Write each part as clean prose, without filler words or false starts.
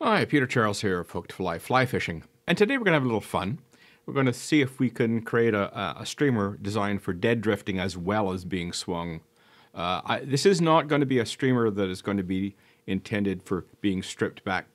Hi, Peter Charles here of Hooked Fly Fishing, and today we're going to have a little fun. We're going to see if we can create a streamer designed for dead drifting as well as being swung. This is not going to be a streamer that is going to be intended for being stripped back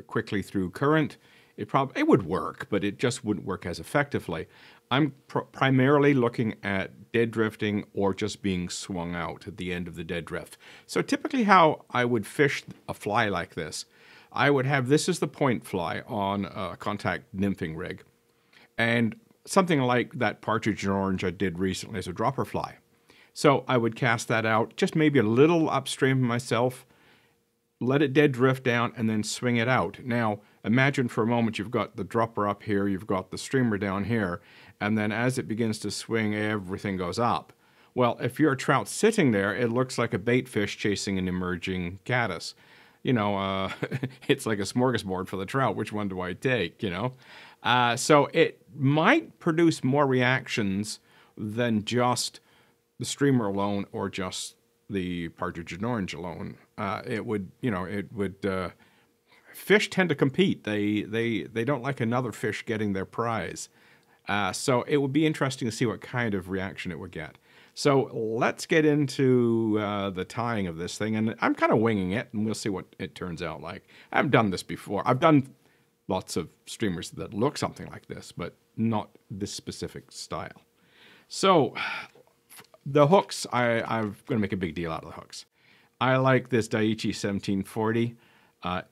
quickly through current. It would work, but it just wouldn't work as effectively. I'm primarily looking at dead drifting or just being swung out at the end of the dead drift. So typically how I would fish a fly like this, I would have this as the point fly on a contact nymphing rig, and something like that partridge and orange I did recently as a dropper fly. So I would cast that out, just maybe a little upstream myself, let it dead drift down, and then swing it out. Now, imagine for a moment you've got the dropper up here, you've got the streamer down here, and then as it begins to swing, everything goes up. Well, if you're a trout sitting there, it looks like a bait fish chasing an emerging caddis. You know, it's like a smorgasbord for the trout. Which one do I take, you know? So it might produce more reactions than just the streamer alone or just the partridge and orange alone. Fish tend to compete. They don't like another fish getting their prize. So it would be interesting to see what kind of reaction it would get. So let's get into the tying of this thing, and I'm kind of winging it, and we'll see what it turns out like. I haven't done this before. I've done lots of streamers that look something like this, but not this specific style. So the hooks, I'm going to make a big deal out of the hooks. I like this Daiichi 1740.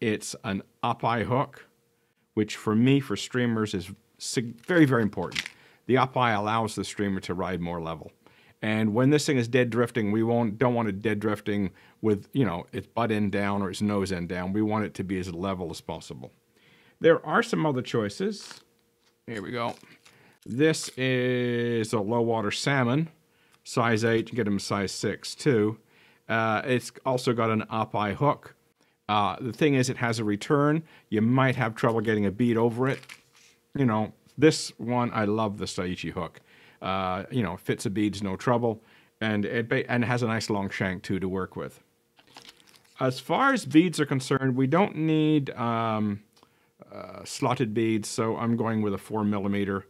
It's an up-eye hook, which for me, for streamers, is very, very important. The up-eye allows the streamer to ride more level. And when this thing is dead drifting, we don't want it dead drifting with, you know, its butt end down or its nose end down. We want it to be as level as possible. There are some other choices. Here we go. This is a low water salmon, size 8. You can get them size 6 too. It's also got an up-eye hook. The thing is, it has a return. You might have trouble getting a bead over it. You know, this one, I love this Daiichi hook. You know, fits a beads, no trouble, and it has a nice long shank too to work with. As far as beads are concerned, we don't need slotted beads, so I'm going with a 4mm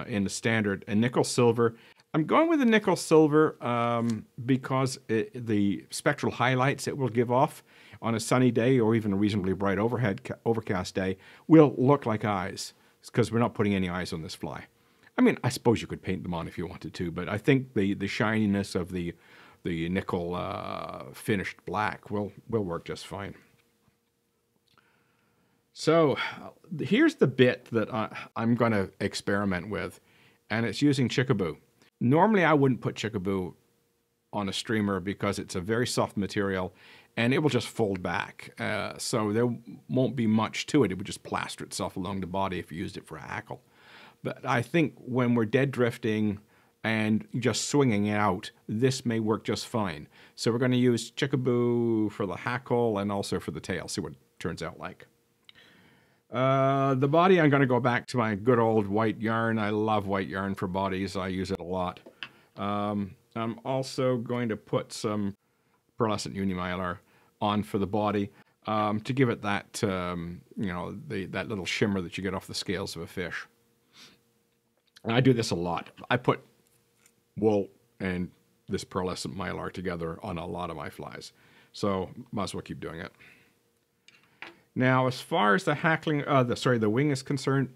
in the standard, and nickel silver. I'm going with the nickel silver because the spectral highlights it will give off on a sunny day or even a reasonably bright overcast day will look like eyes, because we're not putting any eyes on this fly. I mean, I suppose you could paint them on if you wanted to, but I think the shininess of the nickel finished black will work just fine. So here's the bit that I'm going to experiment with, and it's using Chickabou. Normally I wouldn't put Chickabou on a streamer because it's a very soft material and it will just fold back. So there won't be much to it. It would just plaster itself along the body if you used it for a hackle. But I think when we're dead drifting and just swinging it out, this may work just fine. So we're going to use Chickabou for the hackle and also for the tail. See what it turns out like. The body, I'm going to go back to my good old white yarn. I love white yarn for bodies. I use it a lot. I'm also going to put some Pearlescent UNI-Mylar on for the body to give it that, you know, that little shimmer that you get off the scales of a fish. And I do this a lot. I put wool and this Pearlescent Mylar together on a lot of my flies. So might as well keep doing it. Now, as far as the hackling, the wing is concerned,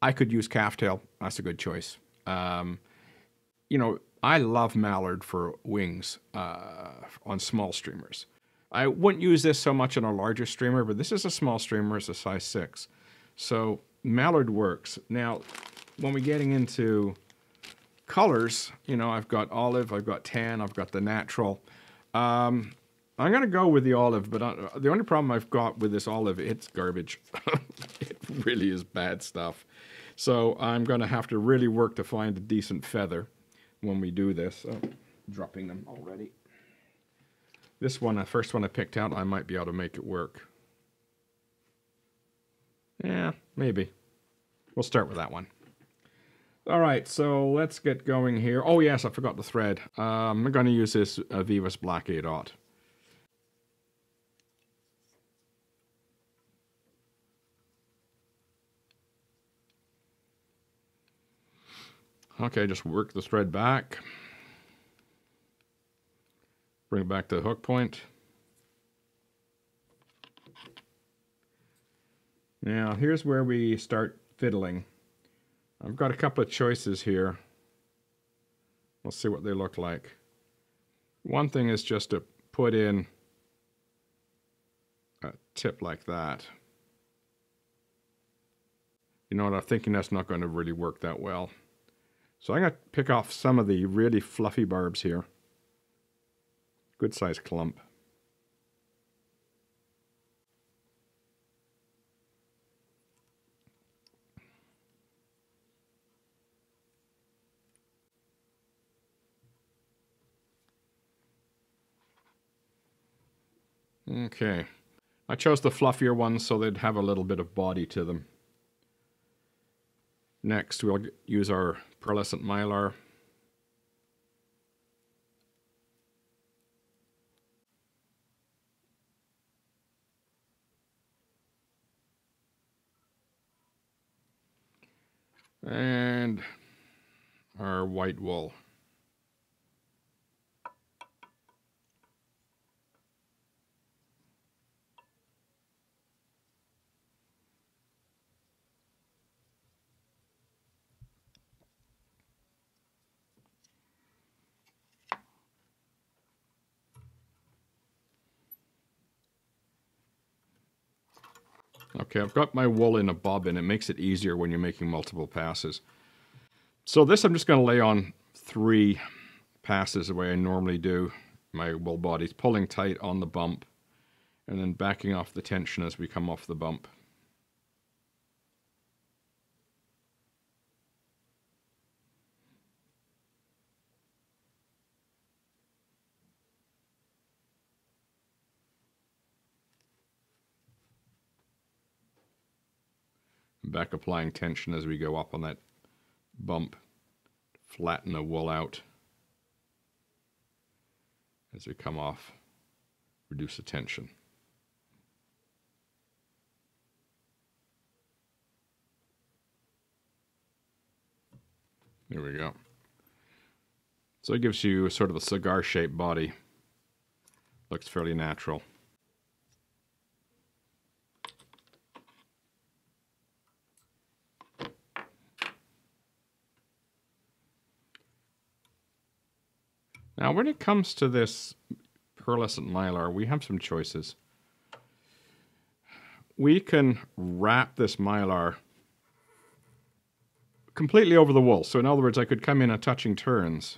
I could use calf tail. That's a good choice. You know, I love mallard for wings on small streamers. I wouldn't use this so much on a larger streamer, but this is a small streamer. It's a size 6. So mallard works. Now, when we're getting into colors, you know, I've got olive, I've got tan, I've got the natural. I'm going to go with the olive, but the only problem I've got with this olive, it's garbage. It really is bad stuff. So I'm going to have to really work to find a decent feather when we do this. Oh, dropping them already. This one, the first one I picked out, I might be able to make it work. Yeah, maybe. We'll start with that one. All right, so let's get going here. Oh yes, I forgot the thread. I'm going to use this Veevus Black 8/0. Okay, just work the thread back. Bring it back to the hook point. Now, here's where we start fiddling. I've got a couple of choices here. We'll see what they look like. One thing is just to put in a tip like that. You know what, I'm thinking that's not going to really work that well. So I'm going to pick off some of the really fluffy barbs here. Good sized clump. Okay. I chose the fluffier ones so they'd have a little bit of body to them. Next, we'll use our Pearlescent Mylar. And our white wool. Okay, I've got my wool in a bobbin. It makes it easier when you're making multiple passes. So this I'm just going to lay on 3 passes the way I normally do my wool bodies, pulling tight on the bump and then backing off the tension as we come off the bump. Back applying tension as we go up on that bump. Flatten the wool out as we come off. Reduce the tension. There we go. So it gives you sort of a cigar-shaped body. Looks fairly natural. Now, when it comes to this Pearlescent Mylar, we have some choices. We can wrap this Mylar completely over the wool. So in other words, I could come in at touching turns,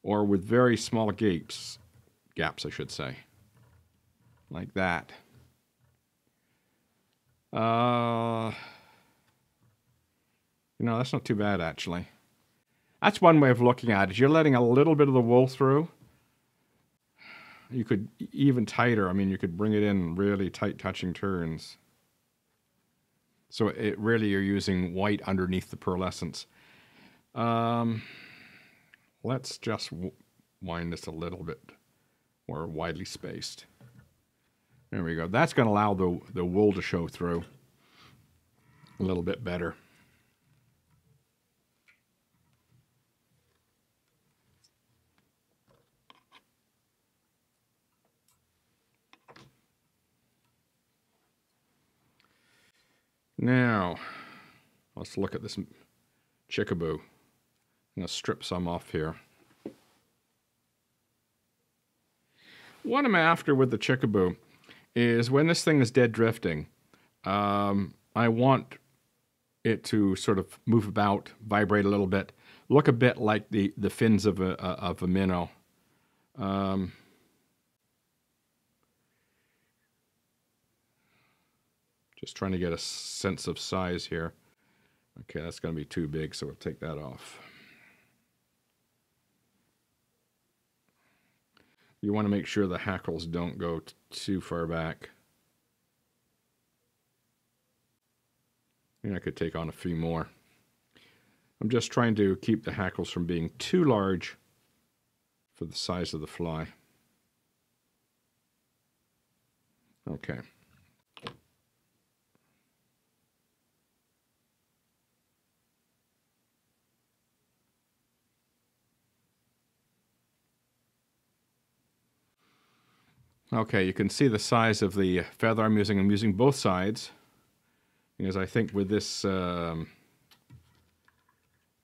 or with very small gaps I should say, like that. You know, that's not too bad actually. That's one way of looking at it. You're letting a little bit of the wool through. You could even tighter. I mean, you could bring it in really tight touching turns. So it really, you're using white underneath the pearlescence. Let's just wind this a little bit more widely spaced. There we go. That's going to allow the wool to show through a little bit better. Now, let's look at this Chickabou. I'm going to strip some off here. What I'm after with the Chickabou is when this thing is dead drifting, I want it to sort of move about, vibrate a little bit, look a bit like the fins of a minnow. Just trying to get a sense of size here. Okay, that's going to be too big, so we'll take that off. You want to make sure the hackles don't go too far back. And I could take on a few more. I'm just trying to keep the hackles from being too large for the size of the fly. Okay. Okay, you can see the size of the feather I'm using. I'm using both sides, because I think with this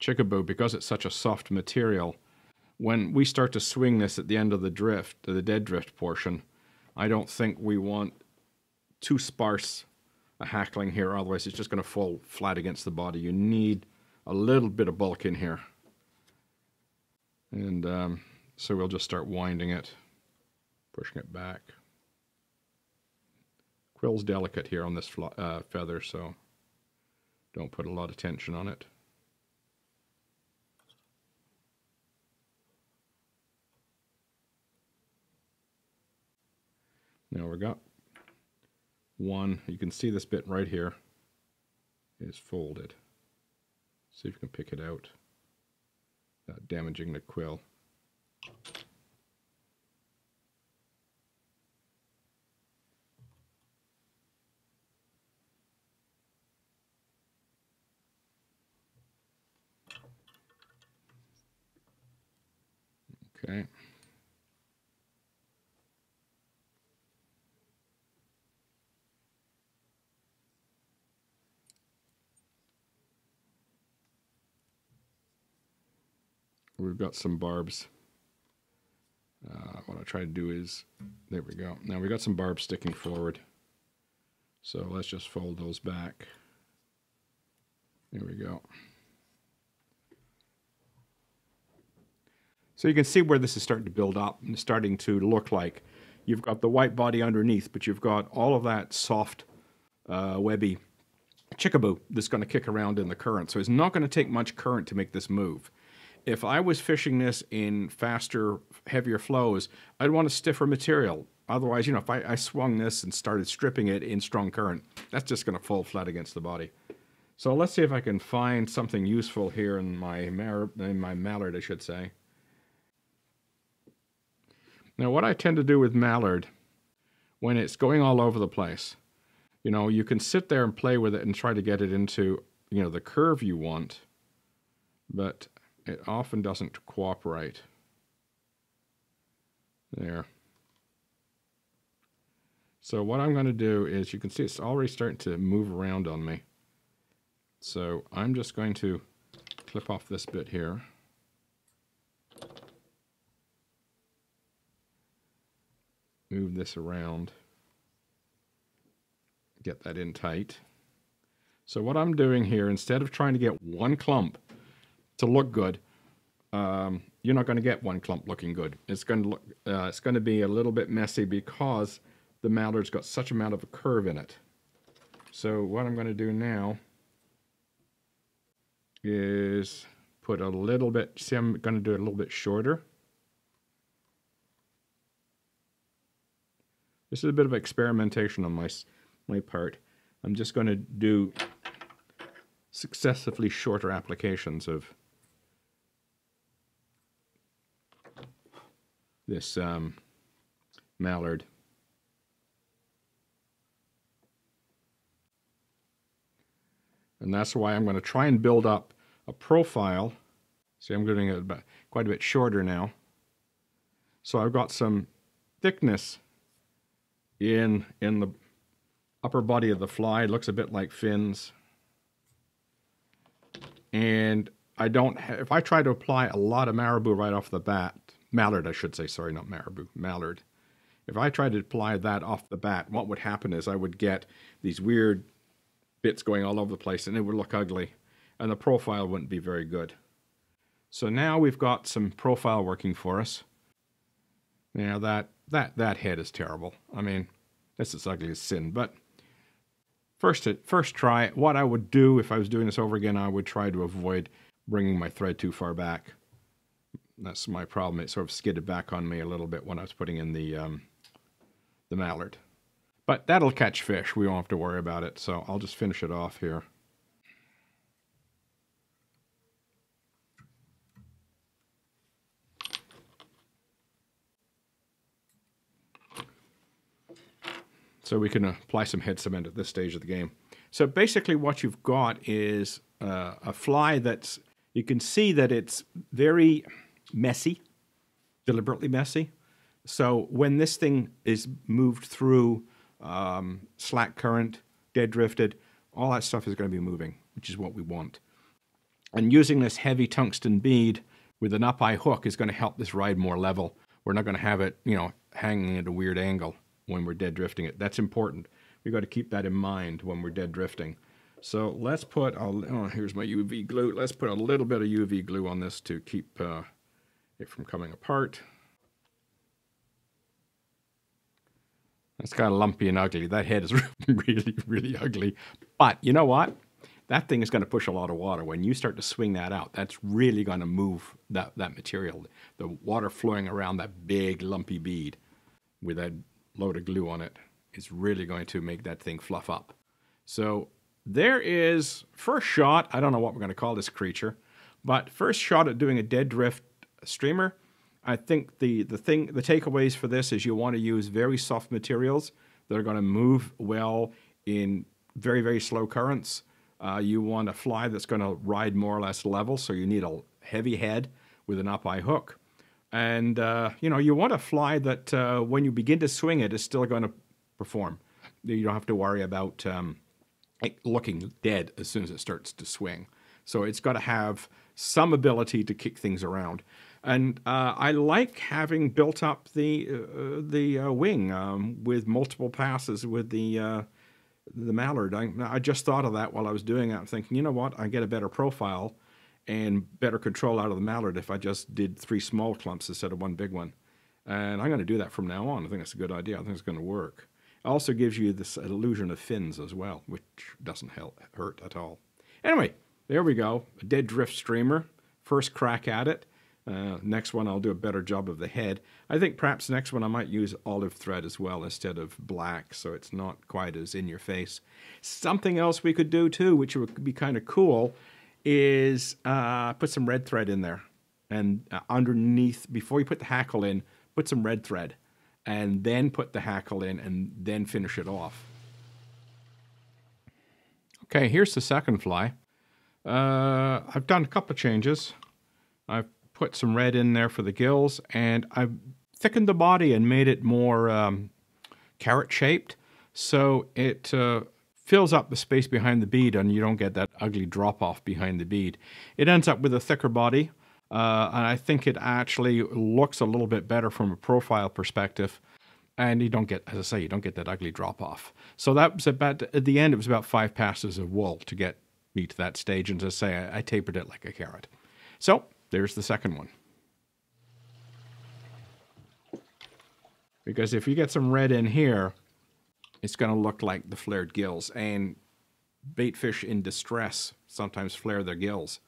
Chickabou, because it's such a soft material, when we start to swing this at the end of the drift, the dead drift portion, I don't think we want too sparse a hackling here, otherwise it's just going to fall flat against the body. You need a little bit of bulk in here. And so we'll just start winding it, pushing it back. Quill's delicate here on this feather, so don't put a lot of tension on it. Now we got one. You can see this bit right here is folded. See if you can pick it out without damaging the quill. Okay. We've got some barbs. What I try to do is, there we go. Now we've got some barbs sticking forward. So let's just fold those back. There we go. So you can see where this is starting to build up and starting to look like you've got the white body underneath, but you've got all of that soft, webby Chickabou that's going to kick around in the current. So it's not going to take much current to make this move. If I was fishing this in faster, heavier flows, I'd want a stiffer material. Otherwise, you know, if I swung this and started stripping it in strong current, that's just going to fall flat against the body. So let's see if I can find something useful here in my mallard, I should say. Now, what I tend to do with mallard, when it's going all over the place, you know, you can sit there and play with it and try to get it into, you know, the curve you want, but it often doesn't cooperate. There. So what I'm going to do is, you can see it's already starting to move around on me. So I'm just going to clip off this bit here. Move this around. Get that in tight. So what I'm doing here, instead of trying to get one clump to look good, you're not going to get one clump looking good. It's going to look, it's going to be a little bit messy because the mallard's got such amount of a curve in it. So what I'm going to do now is put a little bit, see, I'm going to do it a little bit shorter. This is a bit of experimentation on my part. I'm just going to do successively shorter applications of this mallard. And that's why I'm going to try and build up a profile. See, I'm doing it quite a bit shorter now. So I've got some thickness in the upper body of the fly. It looks a bit like fins. And I don't have, if I try to apply a lot of marabou right off the bat, mallard I should say, sorry, not marabou, mallard. If I tried to apply that off the bat, what would happen is I would get these weird bits going all over the place and it would look ugly and the profile wouldn't be very good. So now we've got some profile working for us. Now that head is terrible. I mean, that's as ugly as sin, but first try, what I would do if I was doing this over again, I would try to avoid bringing my thread too far back. That's my problem. It sort of skidded back on me a little bit when I was putting in the mallard. But that'll catch fish. We won't have to worry about it. So I'll just finish it off here. So we can apply some head cement at this stage of the game. So basically what you've got is a fly that's, you can see that it's very messy, deliberately messy. So when this thing is moved through slack current, dead drifted, all that stuff is going to be moving, which is what we want. And using this heavy tungsten bead with an up-eye hook is going to help this ride more level. We're not going to have it, you know, hanging at a weird angle when we're dead drifting it. That's important. We've got to keep that in mind when we're dead drifting. So let's put, here's my UV glue. Let's put a little bit of UV glue on this to keep it from coming apart. It's kind of lumpy and ugly. That head is really, really ugly. But you know what? That thing is going to push a lot of water. When you start to swing that out, that's really going to move that material. The water flowing around that big lumpy bead with that load of glue on it is really going to make that thing fluff up. So there is first shot. I don't know what we're going to call this creature, but first shot at doing a dead drift streamer. I think the takeaways for this is you want to use very soft materials that are going to move well in very, very slow currents. You want a fly that's going to ride more or less level, so you need a heavy head with an up-eye hook. And, you know, you want a fly that when you begin to swing it is still going to perform. You don't have to worry about it looking dead as soon as it starts to swing. So it's got to have some ability to kick things around. And I like having built up the wing with multiple passes with the mallard. I just thought of that while I was doing it. I'm thinking, you know what? I get a better profile and better control out of the mallard if I just did 3 small clumps instead of 1 big one. And I'm going to do that from now on. I think that's a good idea. I think it's going to work. It also gives you this illusion of fins as well, which doesn't hurt at all. Anyway, there we go. A dead drift streamer. First crack at it. Next one I'll do a better job of the head. I think perhaps next one I might use olive thread as well instead of black, so it's not quite as in your face. Something else we could do too, which would be kind of cool, is put some red thread in there. And underneath, before you put the hackle in, put some red thread. And then put the hackle in and then finish it off. Okay, here's the second fly. I've done a couple of changes. I've put some red in there for the gills, and I've thickened the body and made it more carrot-shaped, so it fills up the space behind the bead and you don't get that ugly drop-off behind the bead. It ends up with a thicker body, and I think it actually looks a little bit better from a profile perspective, and you don't get, as I say, you don't get that ugly drop-off. So that was about, at the end, it was about 5 passes of wool to get me to that stage, and to say I tapered it like a carrot. So there's the second one. Because if you get some red in here, it's going to look like the flared gills. And bait fish in distress sometimes flare their gills.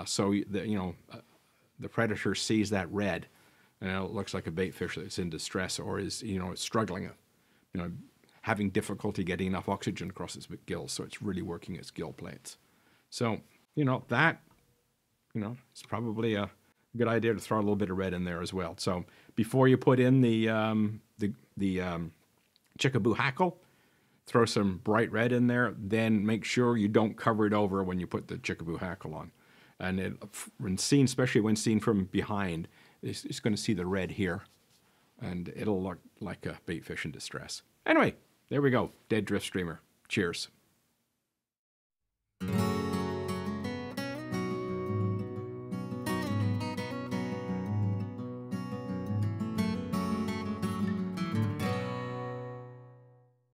So the predator sees that red, and it looks like a bait fish that's in distress or is struggling, having difficulty getting enough oxygen across its gills. So it's really working its gill plates. So it's probably a good idea to throw a little bit of red in there as well. So before you put in the Chickabou hackle, throw some bright red in there. Then make sure you don't cover it over when you put the Chickabou hackle on. And when seen, especially when seen from behind, it's going to see the red here, and it'll look like a bait fish in distress. Anyway, there we go. Dead drift streamer. Cheers.